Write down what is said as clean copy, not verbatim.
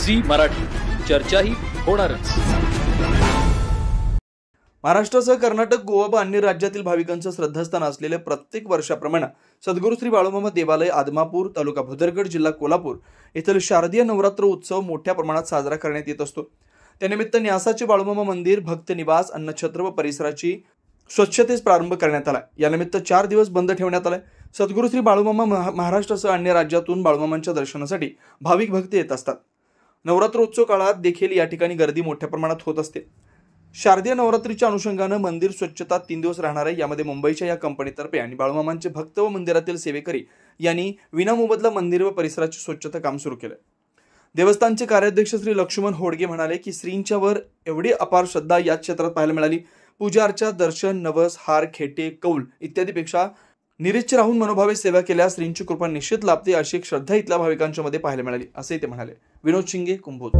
Zee Marathi, चर्चाही होणारच। महाराष्ट्रासह कर्नाटक, गोवा व अन्य राज्यातील भाविकांचं श्रद्धास्थान असलेले प्रत्येक वर्षाप्रमाणे सद्गुरू श्री बाळूमामा देवालय आदमापूर, तालुका भुदरगड, जिल्हा कोल्हापूर येथील शारदीय नवरात्र उत्सव मोठ्या प्रमाणात साजरा करण्यात येत असतो। त्यानिमित्त न्यासाचे बाळूमामा मंदिर, भक्त निवास, अन्नछत्र व परिसराची स्वच्छतेस प्रारंभ करण्यात आला। यानिमित्त 4 दिवस बंद ठेवण्यात आले। सद्गुरू श्री बाळूमामा महाराष्ट्रासह अन्य राज्यातून बाळूमामांच्या दर्शनासाठी भाविक भक्त येत असतात। नवरात्रोत्सव काळात देखील या ठिकाणी गर्दी मोठ्या प्रमाणात होत असते। शारदीय नवरात्रीच्या अनुषंगाने मंदिर स्वच्छता 3 दिवस राहणार आहे। यामध्ये मुंबईच्या या कंपनीतर्फे आणि बाळूमामांचे भक्त व मंदिरातील सेवेकरी यांनी विनामोबदला मंदिर व परिसराची स्वच्छता काम सुरू केले। देवस्थानचे कार्याध्यक्ष श्री लक्ष्मण होडगे म्हणाले की श्रींच्यावर एवढी अपार श्रद्धा या क्षेत्रात पाहायला मिळाली। पूजा अर्चा, दर्शन, नवस, हार, खेटे, कौल इत्यादीपेक्षा निरीच्छ राहून मनोभावे सेवा केल्यास श्रींची कृपा निश्चित लाभते, अशी एक श्रद्धा इथल्या भाविकांच्या मध्ये पाहायला मिळाली, असे ते म्हणाले। विनोद शिंगे, कुंभोज।